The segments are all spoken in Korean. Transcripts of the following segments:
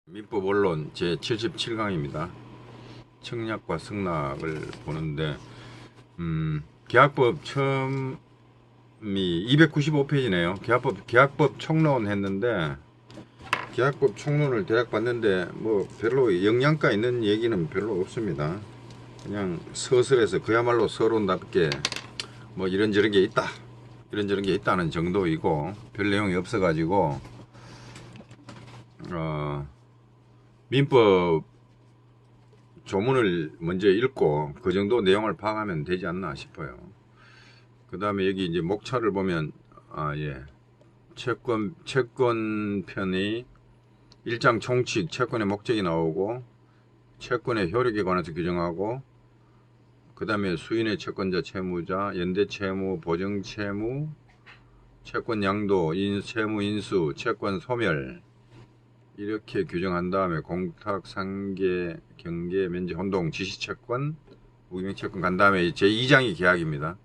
민법 원론 제 77강입니다. 청약과 승낙을 보는데 계약법 처음이 295페이지네요. 계약법 총론 했는데 계약법 총론을 대략 봤는데 뭐 별로 영양가 있는 얘기는 별로 없습니다. 그냥 서술해서 그야말로 서론답게 뭐 이런저런 게 있다, 이런저런 게 있다는 정도이고 별 내용이 없어가지고 민법 조문을 먼저 읽고 그 정도 내용을 파악하면 되지 않나 싶어요. 그 다음에 여기 이제 목차를 보면 채권편이 1장 총칙 채권의 목적이 나오고 채권의 효력에 관해서 규정하고 그 다음에 수인의 채권자 채무자 연대 채무 보증 채무 채권 양도 채무 인수 채권 소멸 이렇게 규정한 다음에 공탁, 상계, 경계, 면제, 혼동, 지시채권, 무기명채권 간 다음에 제2장이 계약입니다.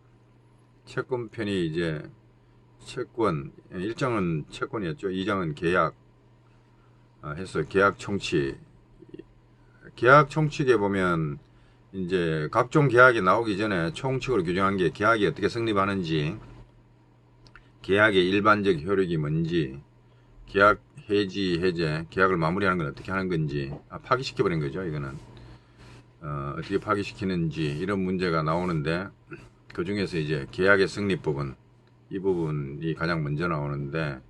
채권편이 이제 채권, 1장은 채권이었죠. 2장은 계약 해서 계약 총칙. 계약 총칙에 보면 이제 각종 계약이 나오기 전에 총칙으로 규정한 게 계약이 어떻게 성립하는지, 계약의 일반적 효력이 뭔지, 계약 해지, 해제, 계약을 마무리하는 건 어떻게 하는 건지, 파기시켜버린 거죠, 이거는. 어떻게 파기시키는지, 이런 문제가 나오는데, 그 중에서 이제 계약의 성립 부분, 이 부분이 가장 먼저 나오는데,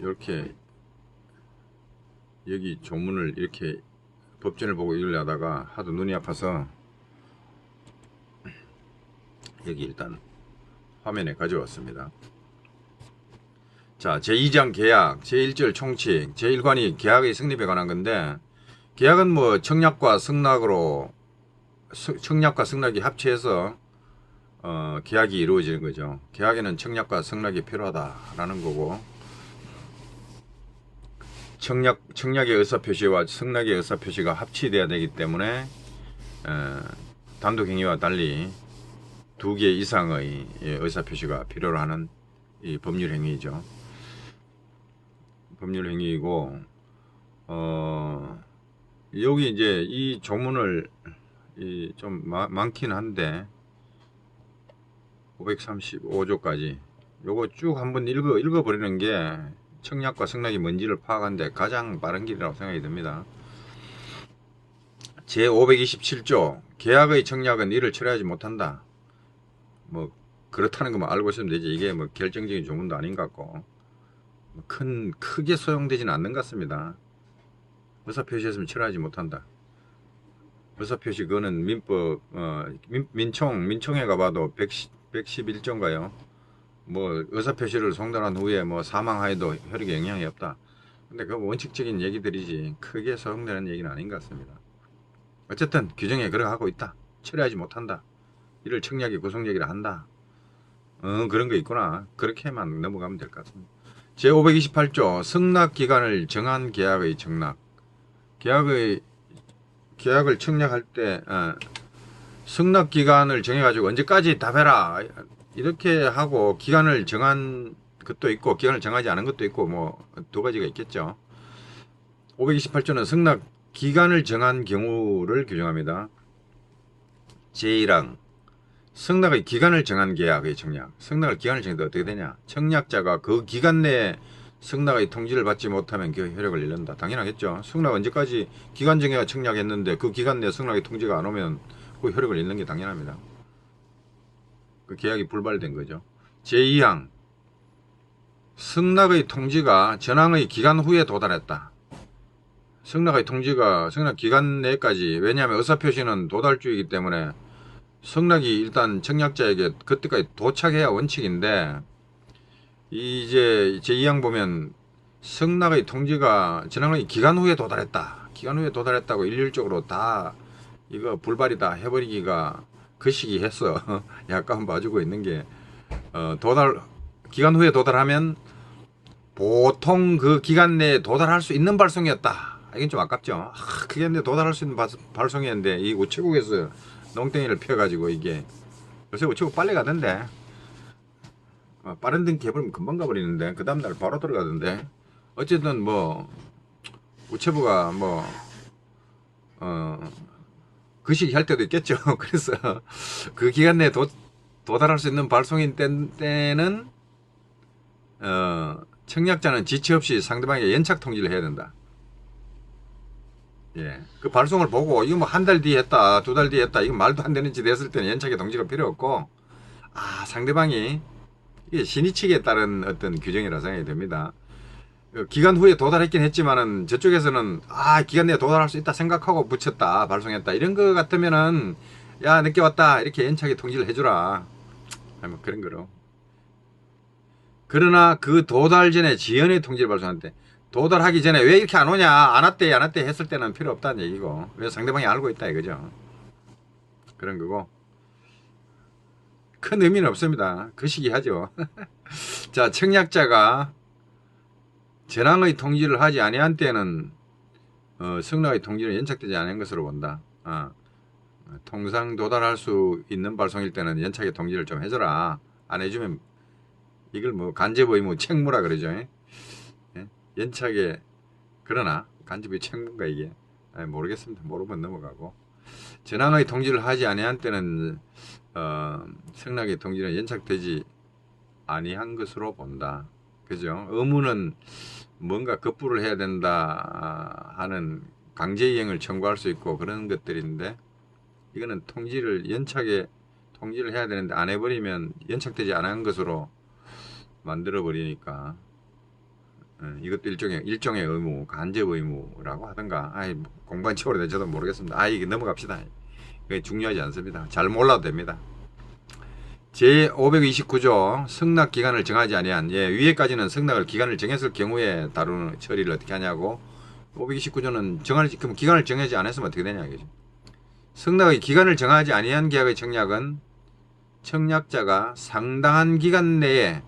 이렇게, 여기 조문을 이렇게 법전을 보고 읽으려다가 하도 눈이 아파서, 여기 일단 화면에 가져왔습니다. 자, 제2장 계약, 제1절 총칙, 제1관이 계약의 성립에 관한 건데, 계약은 뭐 청약과 승낙이 합치해서 계약이 이루어지는 거죠. 계약에는 청약과 승낙이 필요하다라는 거고, 청약의 의사표시와 승낙의 의사표시가 합치돼야 되기 때문에 단독행위와 달리 두 개 이상의 의사표시가 필요로 하는 이 법률행위이죠. 법률행위이고, 여기 이제 이 조문을 좀 많긴 한데 535조까지 요거 쭉 한번 읽어버리는 게 청약과 승낙이 뭔지를 파악하는데 가장 빠른 길이라고 생각이 듭니다. 제 527조 계약의 청약은 이를 철회하지 못한다. 뭐 그렇다는 것만 알고 있으면 되지, 이게 뭐 결정적인 조문도 아닌 것 같고 크게 소용되지는 않는 것 같습니다. 의사표시했으면 철회하지 못한다. 의사표시 그거는 민법 민총에 가봐도 111조인가요? 뭐 의사표시를 송달한 후에 뭐 사망하여도 효력에 영향이 없다. 근데 그 원칙적인 얘기들이지 크게 소용되는 얘기는 아닌 것 같습니다. 어쨌든 규정에 그렇게 하고 있다. 철회하지 못한다. 이를 청약의 구속력이라 한다. 그런 거 있구나. 그렇게만 넘어가면 될 것 같습니다. 제528조 승낙기간을 정한 계약의 청락. 계약을 청약할 때 승낙기간을 정해가지고 언제까지 답해라 이렇게 하고 기간을 정한 것도 있고 기간을 정하지 않은 것도 있고 뭐 두 가지가 있겠죠. 528조는 승낙기간을 정한 경우를 규정합니다. 제1항 승낙의 기간을 정한 계약의 청약. 승낙을 기간을 정해도 어떻게 되냐? 청약자가 그 기간 내에 승낙의 통지를 받지 못하면 그 효력을 잃는다. 당연하겠죠. 승낙 언제까지 기간 정해가 청약했는데 그 기간 내에 승낙의 통지가 안 오면 그 효력을 잃는 게 당연합니다. 그 계약이 불발된 거죠. 제2항 승낙의 통지가 전항의 기간 후에 도달했다. 승낙의 통지가 승낙 기간 내까지, 왜냐하면 의사표시는 도달주의이기 때문에 승낙이 일단 청약자에게 그때까지 도착해야 원칙인데, 이제 제2항 보면 승낙의 통지가 전항의 기간 후에 도달했다. 기간 후에 도달했다고 일률적으로 다 이거 불발이다 해버리기가 거시기 했어. 약간 봐주고 있는 게 기간 후에 도달하면 보통 그 기간 내에 도달할 수 있는 발송이었다. 이건 좀 아깝죠. 기간 내에 도달할 수 있는 발송이었는데 이 우체국에서 농땡이를 펴가지고 이게 요새 우체국 빨리 가던데 빠른 등 개버리면 금방 가버리는데 그 다음날 바로 들어가던데 어쨌든 뭐 우체부가 뭐 그 시기 할 때도 있겠죠. 그래서 그 기간 내에 도달할 수 있는 발송인 때는 청약자는 지체 없이 상대방에게 연착 통지를 해야 된다. 예, 그 발송을 보고 이거 뭐 한 달 뒤에 했다, 두 달 뒤에 했다, 이거 말도 안 되는 짓 했을 때는 연착의 통지가 필요 없고, 상대방이 이게 신의칙에 따른 어떤 규정이라 생각이 됩니다. 기간 후에 도달했긴 했지만은 저쪽에서는 기간 내에 도달할 수 있다 생각하고 붙였다, 발송했다, 이런 거 같으면은 야, 늦게 왔다, 이렇게 연착의 통지를 해주라, 뭐 그런 거로. 그러나 그 도달 전에 지연의 통지를 발송할 때, 도달하기 전에 왜 이렇게 안 오냐, 안 왔대 했을 때는 필요 없다는 얘기고, 왜 상대방이 알고 있다 이거죠. 그런 거고, 큰 의미는 없습니다. 그 시기 하죠. 자, 청약자가 전항의 통지를 하지 아니한 때는 승낙의 통지는 연착되지 않은 것으로 본다. 통상 도달할 수 있는 발송일 때는 연착의 통지를 좀 해줘라. 안 해주면 이걸 뭐 간접 의무 책무라 그러죠. 예? 연착에, 그러나 간접의 책무인가 이게, 모르겠습니다. 모르면 넘어가고, 전항의 통지를 하지 아니한 때는 승낙의 통지는 연착되지 아니한 것으로 본다. 그죠? 의무는 뭔가 급부를 해야 된다 하는 강제이행을 청구할 수 있고 그런 것들인데, 이거는 연착에 통지를 해야 되는데 안 해버리면 연착되지 않은 것으로 만들어 버리니까, 이것도 일종의 의무, 간접 의무라고 하던가, 뭐 공부한 지 오래된 저도 모르겠습니다. 이게 넘어갑시다. 그게 중요하지 않습니다. 잘 몰라도 됩니다. 제529조 승낙 기간을 정하지 아니한, 위에까지는 승낙을 기간을 정했을 경우에 다루는 처리를 어떻게 하냐고, 529조는 그럼 기간을 정하지 않았으면 어떻게 되냐 이거죠. 승낙의 기간을 정하지 아니한 계약의 청약은 청약자가 상당한 기간 내에,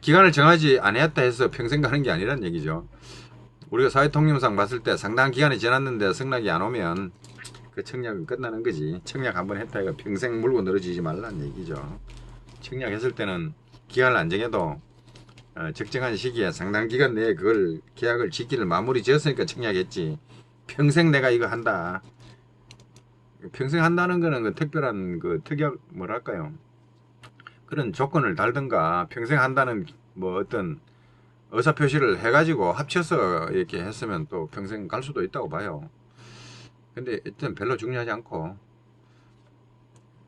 기간을 정하지 아니했다 해서 평생 가는 게 아니란 얘기죠. 우리가 사회통념상 봤을 때 상당한 기간이 지났는데 승낙이 안 오면 그 청약은 끝나는 거지. 청약 한번 했다 해가 평생 물고 늘어지지 말라는 얘기죠. 청약했을 때는 기간을 안 정해도 적정한 시기에 상당 기간 내에 그걸 계약을 짓기를 마무리 지었으니까 청약했지. 평생 내가 이거 한다. 평생 한다는 거는 그 특별한 그 특약 뭐랄까요? 그런 조건을 달든가 평생 한다는 뭐 어떤 의사표시를 해가지고 합쳐서 이렇게 했으면 또 평생 갈 수도 있다고 봐요. 근데 일단 별로 중요하지 않고,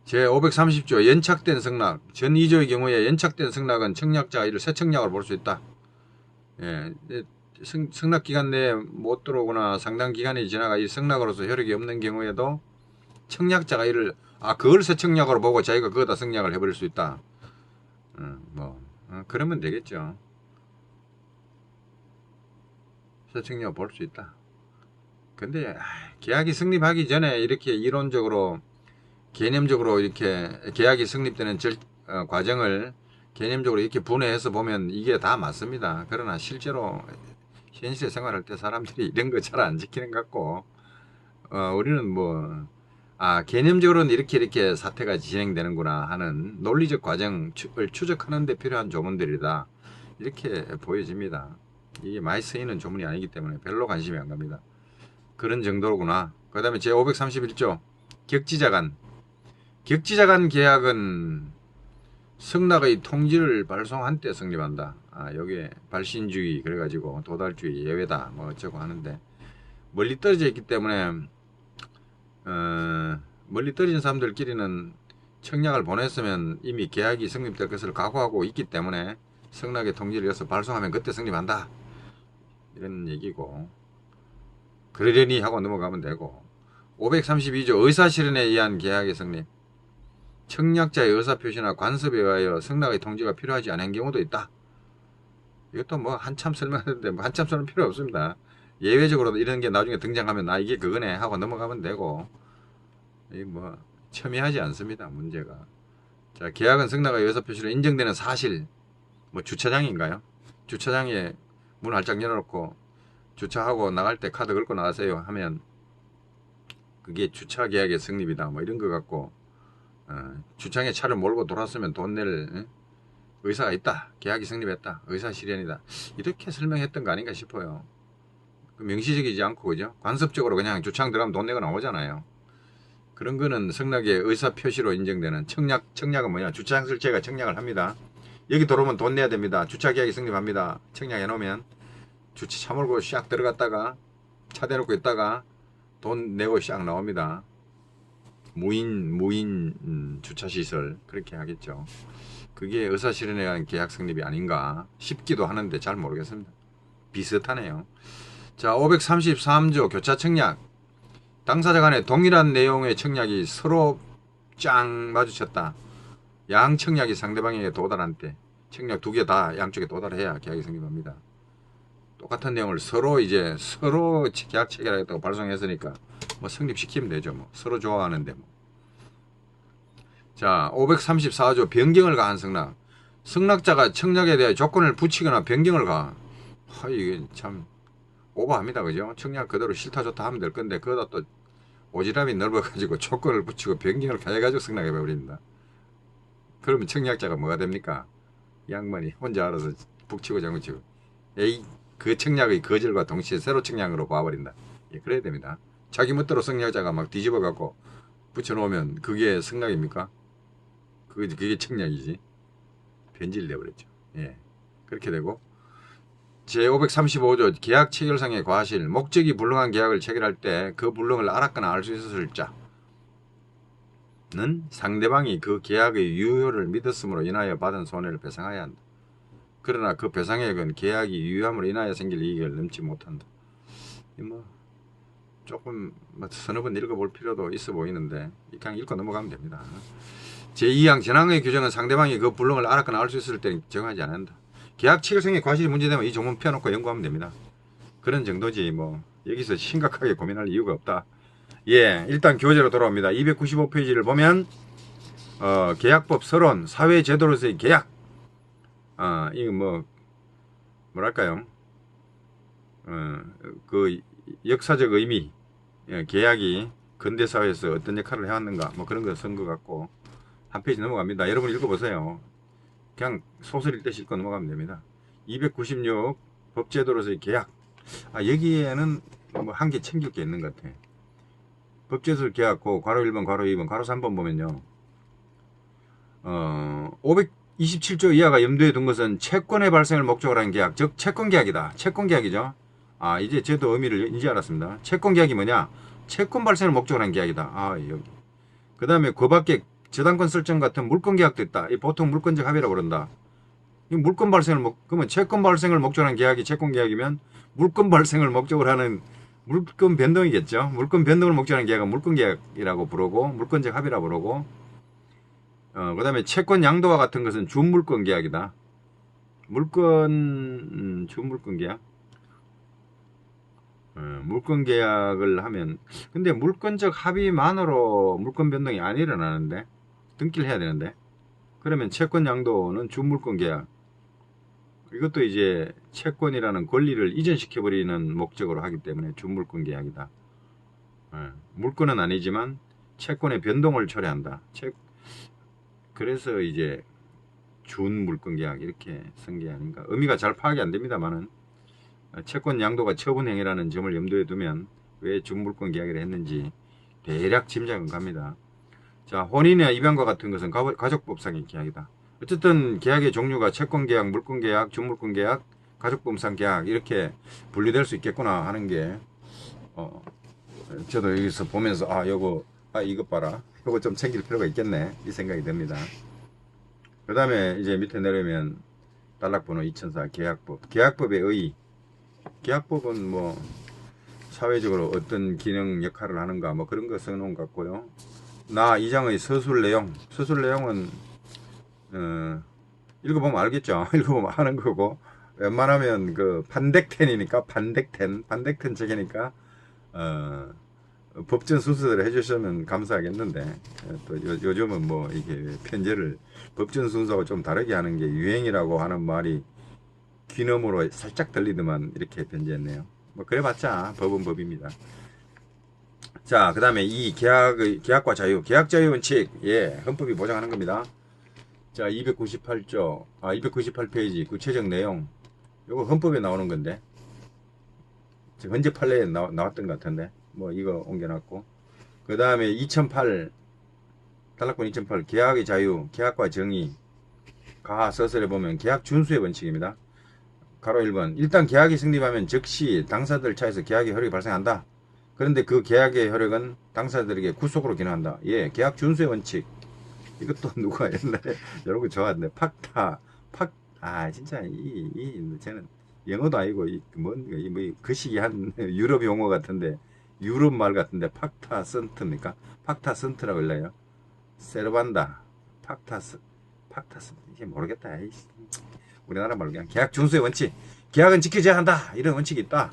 제530조 연착된 승낙, 전 2조의 경우에 연착된 승낙은 청약자가 이를 새 청약으로 볼 수 있다. 승낙 기간 내에 못 들어오거나 상당 기간이 지나가 이 승낙으로서 효력이 없는 경우에도 청약자가 이를 그걸 새 청약으로 보고 자기가 그거다 승낙을 해버릴 수 있다. 그러면 되겠죠. 새 청약 볼 수 있다. 근데 계약이 성립하기 전에 이렇게 이론적으로 개념적으로 이렇게 계약이 성립되는 과정을 개념적으로 이렇게 분해해서 보면 이게 다 맞습니다. 그러나 실제로 현실에 생활할 때 사람들이 이런 거 잘 안 지키는 것 같고, 우리는 뭐 개념적으로는 이렇게 사태가 진행되는구나 하는 논리적 과정을 추적하는 데 필요한 조문들이다, 이렇게 보여집니다. 이게 많이 쓰이는 조문이 아니기 때문에 별로 관심이 안 갑니다. 그런 정도로구나. 그 다음에 제531조 격지자간 계약은 승낙의 통지를 발송한 때 성립한다. 여기에 발신주의 그래가지고 도달주의 예외다 뭐 어쩌고 하는데, 멀리 떨어져 있기 때문에 멀리 떨어진 사람들끼리는 청약을 보냈으면 이미 계약이 성립될 것을 각오하고 있기 때문에 승낙의 통지를 해서 발송하면 그때 성립한다, 이런 얘기고, 그러려니 하고 넘어가면 되고. 532조 의사실현에 의한 계약의 성립, 청약자의 의사표시나 관습에 의하여 승낙의 통지가 필요하지 않은 경우도 있다. 이것도 뭐 한참 설명하는데 뭐 한참 설명 필요 없습니다. 예외적으로 이런 게 나중에 등장하면 이게 그거네 하고 넘어가면 되고, 뭐 첨예하지 않습니다, 문제가. 자, 계약은 승낙의 의사표시로 인정되는 사실, 뭐 주차장인가요? 주차장에 문 활짝 열어놓고 주차하고 나갈 때 카드 긁고 나가세요 하면 그게 주차 계약의 성립이다, 뭐 이런 거 같고, 주차장에 차를 몰고 돌았으면 돈 낼 의사가 있다, 계약이 성립했다, 의사 실현이다, 이렇게 설명했던 거 아닌가 싶어요. 명시적이지 않고, 그죠? 관습적으로 그냥 주차장 들어가면 돈 내고 나오잖아요. 그런 거는 승낙의 의사 표시로 인정되는 청약은 뭐냐? 주차장 설치가 청약을 합니다. 여기 들어오면 돈 내야 됩니다. 주차 계약이 성립합니다. 청약해 놓으면 주차 차 몰고 샥 들어갔다가 차 대놓고 있다가 돈 내고 샥 나옵니다. 무인 주차 시설 그렇게 하겠죠. 그게 의사실현에 의한 계약 성립이 아닌가 싶기도 하는데 잘 모르겠습니다. 비슷하네요. 자, 533조 교차 청약. 당사자 간에 동일한 내용의 청약이 서로 짱 마주쳤다. 양 청약이 상대방에게 도달한 때 청약 두 개 다 양쪽에 도달해야 계약이 성립합니다. 똑같은 내용을 서로 계약 체결하겠다고 발송했으니까 뭐 성립시키면 되죠. 뭐 서로 좋아하는데 뭐. 자, 534조 변경을 가한 승낙. 승낙자가 청약에 대해 조건을 붙이거나 변경을 가. 이게 참 오버합니다. 그죠? 청약 그대로 싫다 좋다 하면 될 건데 그거다 또 오지랖이 넓어가지고 조건을 붙이고 변경을 해가지고 승낙해 버립니다. 그러면 청약자가 뭐가 됩니까? 양반이 혼자 알아서 북치고 장구치고 그 청약의 거절과 동시에 새로 청약으로 봐버린다. 예, 그래야 됩니다. 자기 멋대로 승낙자가 막 뒤집어 갖고 붙여놓으면 그게 승낙입니까? 그게 청약이지. 변질이 돼버렸죠. 예, 그렇게 되고 제535조 계약 체결상의 과실. 목적이 불능한 계약을 체결할 때 그 불능을 알았거나 알 수 있었을 자는 상대방이 그 계약의 유효를 믿었으므로 인하여 받은 손해를 배상해야 한다. 그러나 그 배상액은 계약이 유효함으로 인하여 생길 이익을 넘지 못한다. 뭐 조금 서너 번 읽어볼 필요도 있어 보이는데 그냥 읽고 넘어가면 됩니다. 제2항 전항의 규정은 상대방이 그 불능을 알았거나 알 수 있을 때는 정하지 않는다. 계약 체결성의 과실이 문제되면 이 조문 펴놓고 연구하면 됩니다. 그런 정도지 뭐 여기서 심각하게 고민할 이유가 없다. 예, 일단 교재로 돌아옵니다. 295페이지를 보면 계약법 서론, 사회제도로서의 계약. 이거 뭐랄까요? 그 역사적 의미, 계약이 근대사회에서 어떤 역할을 해왔는가 뭐 그런 거 쓴 것 같고 한 페이지 넘어갑니다. 여러분 읽어보세요. 그냥 소설 읽듯이 읽고 넘어가면 됩니다. 296 법제도로서의 계약. 여기에는 뭐 한 개 챙길 게 있는 것 같아. 법제도 계약고 괄호 1번, 괄호 2번, 괄호 3번 보면요. 527조 이하가 염두에 둔 것은 채권의 발생을 목적으로 한 계약, 즉 채권 계약이다. 채권 계약이죠. 이제 저도 의미를 이제 알았습니다. 채권 계약이 뭐냐? 채권 발생을 목적으로 한 계약이다. 여기. 그 다음에 그 밖에 저당권 설정 같은 물권 계약도 있다. 보통 물권적 합의라고 그런다. 이 물권 발생을 그러면 채권 발생을 목적으로 한 계약이 채권 계약이면 물권 발생을 목적으로 하는 물권 변동이겠죠. 물권 변동을 목적으로 하는 계약은 물권 계약이라고 부르고 물권적 합의라고 부르고 그 다음에 채권 양도와 같은 것은 준물권 계약이다. 준물권 계약. 물권 계약을 하면 근데 물권적 합의만으로 물권 변동이 안 일어나는데 등기를 해야 되는데 그러면 채권 양도는 준물권 계약. 이것도 이제 채권이라는 권리를 이전시켜 버리는 목적으로 하기 때문에 준물권 계약이다. 물권은 아니지만 채권의 변동을 초래한다. 그래서 이제 준물권 계약 이렇게 쓴 게 아닌가. 의미가 잘 파악이 안 됩니다만은 채권 양도가 처분 행위라는 점을 염두에 두면 왜 준물권 계약을 했는지 대략 짐작은 갑니다. 자, 혼인이나 입양과 같은 것은 가족법상의 계약이다. 어쨌든 계약의 종류가 채권 계약, 물권 계약, 준물권 계약, 가족법상 계약 이렇게 분류될 수 있겠구나 하는 게 저도 여기서 보면서 이것 봐라. 이거 좀 챙길 필요가 있겠네 이 생각이 듭니다. 그 다음에 이제 밑에 내려오면 단락번호 2004 계약법. 계약법의 의의. 계약법은 뭐 사회적으로 어떤 기능 역할을 하는가 뭐 그런 거 써놓은 것 같고요. 나 2장의 서술 내용. 서술 내용은 읽어보면 알겠죠. 읽어보면 아는 거고 웬만하면 그 판덱텐이니까 판덱텐 책이니까 법전 순서대로 해주시면 감사하겠는데 또 요즘은 뭐 이게 편제를 법전 순서하고 좀 다르게 하는 게 유행이라고 하는 말이 귀너머로 살짝 들리더만 이렇게 편제했네요. 뭐 그래봤자 법은 법입니다. 자, 그 다음에 이 계약과 자유, 계약자유 원칙, 헌법이 보장하는 겁니다. 자, 298페이지 구체적 내용. 요거 헌법에 나오는 건데 지금 현재 판례에 나왔던 것 같은데 뭐 이거 옮겨놨고, 그 다음에 2008 단락권 2008 계약의 자유, 계약과 정의 가 서술에 보면 계약 준수의 원칙입니다. 가로 1번 일단 계약이 성립하면 즉시 당사자들 차에서 계약의 효력이 발생한다. 그런데 그 계약의 효력은 당사자들에게 구속으로 기능한다. 예, 계약 준수의 원칙. 이것도 누가 옛날에 이런 거 좋아하는데 진짜 쟤는 영어도 아니고 뭐 거시기 한 유럽 용어 같은데, 유럽 말 같은데 팍타선트입니까? 팍타선트라고 일러요. 세르반다 팍타선트 이게 모르겠다. 우리나라 말로 그냥 계약 준수의 원칙, 계약은 지켜져야 한다, 이런 원칙이 있다.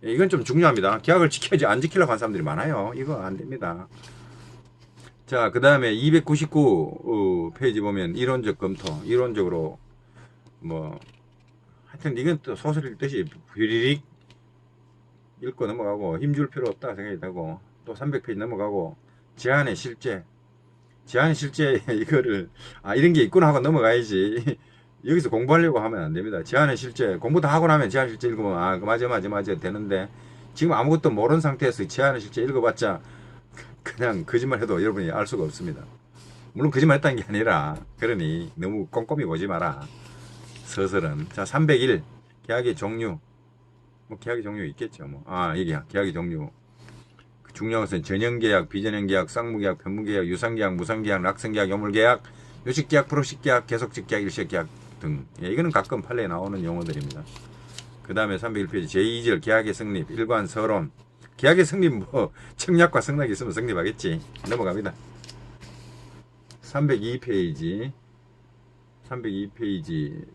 이건 좀 중요합니다. 계약을 지켜야지 안 지키려고 하는 사람들이 많아요. 이거 안 됩니다. 자, 그 다음에 299 페이지 보면 이론적 검토, 이론적으로 뭐 하여튼 이건 또 소설 읽듯이 휘리릭 읽고 넘어가고 힘줄 필요 없다 생각이 되고, 또 300페이지 넘어가고 제한의 실제 이거를 이런 게 있구나 하고 넘어가야지 여기서 공부하려고 하면 안 됩니다. 제한의 실제 공부 다 하고 나면 제한의 실제 읽으면 맞아 되는데, 지금 아무것도 모르는 상태에서 제한의 실제 읽어봤자 그냥 거짓말 해도 여러분이 알 수가 없습니다. 물론 거짓말 했다는 게 아니라, 그러니 너무 꼼꼼히 보지 마라, 서술은. 자, 301 계약의 종류. 뭐 계약의 종류 있겠죠. 이게 계약의 종류. 중요한 것은 전형계약, 비전형계약, 쌍무계약, 편무계약, 유상계약, 무상계약, 낙성계약, 요물계약, 요식계약, 프로식계약, 계속직계약, 일시계약 등. 이거는 가끔 판례에 나오는 용어들입니다. 그 다음에 301페이지 제2절 계약의 성립, 일관 서론. 계약의 성립 뭐 청약과 승낙이 있으면 성립하겠지. 넘어갑니다. 302페이지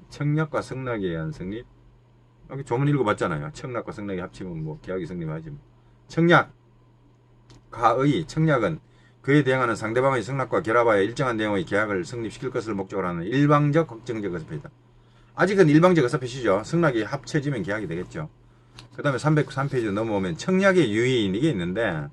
청약과 승낙에 의한 성립. 여기 조문 읽어봤잖아요. 청약과 승낙이 합치면 뭐 계약이 성립하지. 청약 가의 청약은 그에 대항하는 상대방의 승낙과 결합하여 일정한 내용의 계약을 성립시킬 것을 목적으로 하는 일방적 확정적 의사표시다. 아직은 일방적 의사표시죠. 승낙이 합쳐지면 계약이 되겠죠. 그 다음에 303페이지 넘어오면 청약의 유인, 이게 있는데,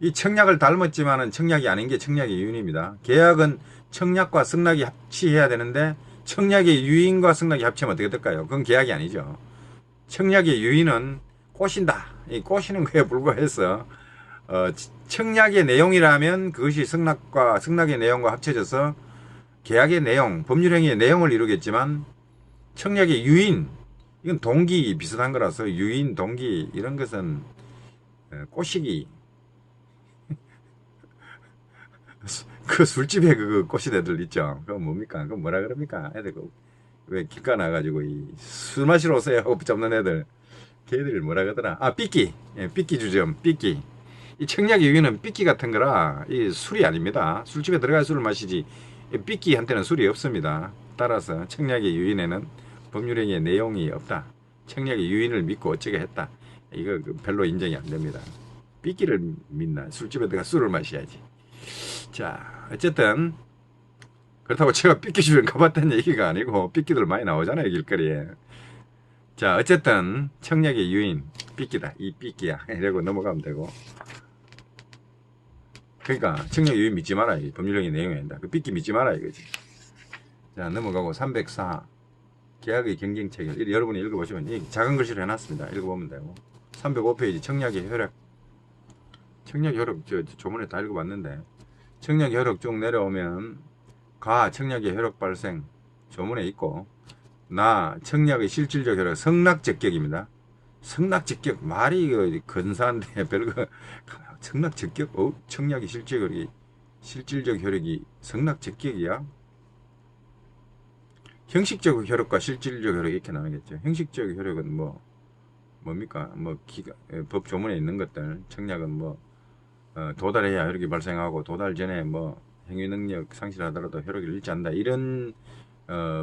이 청약을 닮았지만은 청약이 아닌 게 청약의 유인입니다. 계약은 청약과 승낙이 합치해야 되는데 청약의 유인과 승낙이 합치면 어떻게 될까요? 그건 계약이 아니죠. 청약의 유인은 꼬신다. 이 꼬시는 거에 불과해서 청약의 내용이라면 그것이 승낙의 내용과 합쳐져서 계약의 내용, 법률행위의 내용을 이루겠지만, 청약의 유인, 이건 동기 비슷한 거라서 유인, 동기 이런 것은 꼬시기. 그 술집에 그 꼬신 애들 있죠. 그건 뭡니까? 그건 뭐라 그럽니까? 애들 왜 기가 나가지고 술 마시러 오세요 하고 붙잡는 애들, 걔들 뭐라 그러더라? 삐끼. 삐끼 주점, 삐끼. 이 청약의 유인은 삐끼 같은 거라 이 술이 아닙니다. 술집에 들어가 술을 마시지 삐끼한테는 술이 없습니다. 따라서 청약의 유인에는 법률행위의 내용이 없다. 청약의 유인을 믿고 어쩌게 했다. 이거 별로 인정이 안 됩니다. 삐끼를 믿나? 술집에 들어가 술을 마셔야지. 자, 어쨌든 그렇다고 제가 삐끼 주변 가봤다는 얘기가 아니고, 삐끼들 많이 나오잖아요, 길거리에. 자, 어쨌든 청약의 유인 삐끼다. 이 삐끼야. 이러고 넘어가면 되고. 그러니까 청약 유인 믿지 마라. 이 법률행위 내용이 아니다. 그 삐끼 믿지 마라 이거지. 자, 넘어가고 304 계약의 경쟁 체결. 여러분이 읽어보시면 이 작은 글씨로 해놨습니다. 읽어보면 되고. 305페이지 청약의 효력. 청약의 효력 조문에 다 읽어봤는데, 청약의 효력 쭉 내려오면 청약의 효력 발생 조문에 있고, 청약의 실질적 효력 성낙적격입니다. 성낙적격 말이 근사한데 별거. 성낙적격? 청약의 실질적 효력이 성낙적격이야? 형식적 효력과 실질적 효력 이렇게 나누겠죠. 형식적 효력은 뭡니까? 법 조문에 있는 것들. 청약은 도달해야 효력이 발생하고, 도달 전에 행위 능력 상실하더라도 효력을 잃지 않는다. 이런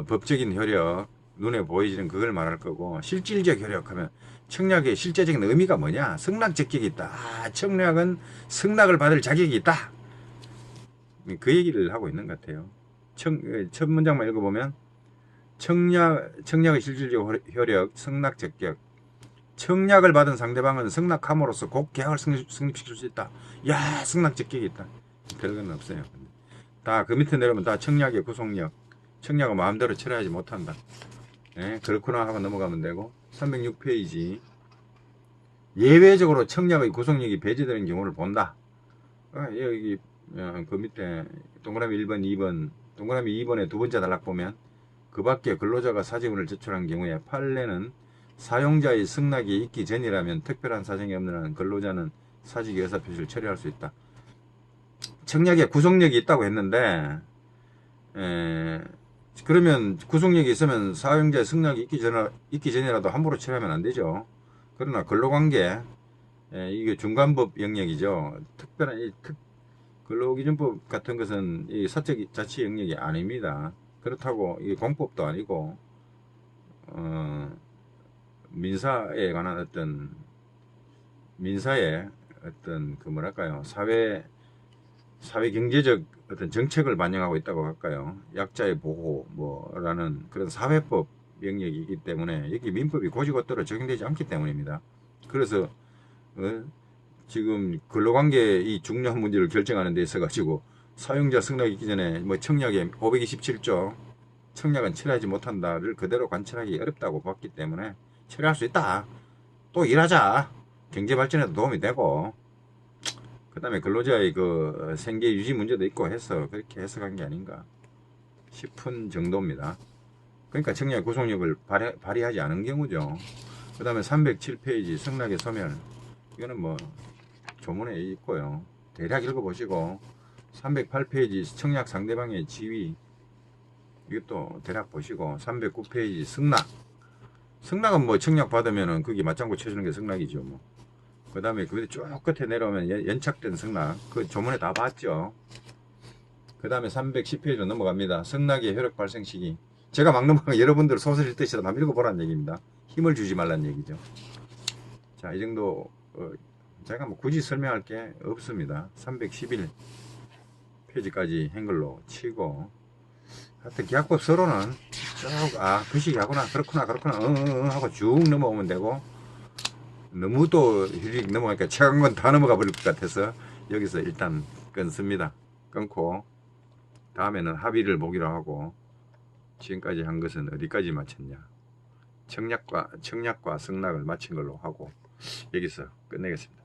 법적인 효력, 눈에 보이지는 그걸 말할 거고, 실질적 효력 하면 청약의 실제적인 의미가 뭐냐? 성낙적격이 있다. 청약은 성낙을 받을 자격이 있다. 그 얘기를 하고 있는 것 같아요. 첫 문장만 읽어보면 청약의 실질적 효력, 성낙적격. 청약을 받은 상대방은 성낙함으로써 곧 계약을 성립시킬 수 있다. 야, 성낙적격이 있다. 별건 없어요. 다 그 밑에 내려오면 다 청약의 구속력. 청약을 마음대로 처리하지 못한다. 네, 그렇구나 하고 넘어가면 되고. 306페이지 예외적으로 청약의 구속력이 배제되는 경우를 본다. 여기 그 밑에 동그라미 1번, 2번, 동그라미 2번에 두 번째 단락 보면 그 밖에 근로자가 사직원을 제출한 경우에 판례는 사용자의 승낙이 있기 전이라면 특별한 사정이 없는 한 근로자는 사직 의사표시를 처리할 수 있다. 청약에 구속력이 있다고 했는데 그러면 구속력이 있으면 사용자의 승낙이 있기 전이라도 함부로 처리하면 안 되죠. 그러나 근로관계 이게 중간법 영역이죠. 특별한 근로기준법 같은 것은 이 사적 자치 영역이 아닙니다. 그렇다고 이게 공법도 아니고 민사에 관한 어떤 민사의 어떤 그 뭐랄까요 사회 경제적 어떤 정책을 반영하고 있다고 할까요? 약자의 보호 뭐라는 그런 사회법 영역이기 때문에 여기 민법이 고지고대로 적용되지 않기 때문입니다. 그래서 지금 근로관계 이 중요한 문제를 결정하는 데 있어 가지고 사용자 승낙 있기 전에 뭐 청약에 527조 청약은 처리하지 못한다를 그대로 관철하기 어렵다고 봤기 때문에 처리할 수 있다. 또 일하자. 경제 발전에도 도움이 되고 그 다음에 근로자의 그 생계 유지 문제도 있고 해서 그렇게 해석한 게 아닌가 싶은 정도입니다. 그러니까 청약 구속력을 발휘하지 않은 경우죠. 그 다음에 307페이지 승낙의 소멸 이거는 뭐 조문에 있고요. 대략 읽어보시고 308페이지 청약 상대방의 지위 이것도 대략 보시고 309페이지 승낙은 뭐 청약 받으면은 거기 맞장구 쳐주는 게 승낙이죠. 뭐. 그 다음에 그 쭉 끝에 내려오면 연착된 승낙 그 조문에 다 봤죠. 그 다음에 310페이지로 넘어갑니다. 승낙의 효력 발생 시기 제가 막 넘어가 여러분들 소설 읽듯이 한번 읽어보라는 얘기입니다. 힘을 주지 말라는 얘기죠. 자, 이 정도 제가 뭐 굳이 설명할 게 없습니다. 311 페이지까지 한글로 치고 하여튼 계약법 서로는 쭉 그 식이구나 그렇구나 하고 쭉 넘어오면 되고 너무 또 휘릭 넘어가니까 최근 건 다 넘어가 버릴 것 같아서 여기서 일단 끊습니다. 끊고 다음에는 합의를 보기로 하고 지금까지 한 것은 어디까지 마쳤냐 청약과 승낙을 마친 걸로 하고 여기서 끝내겠습니다.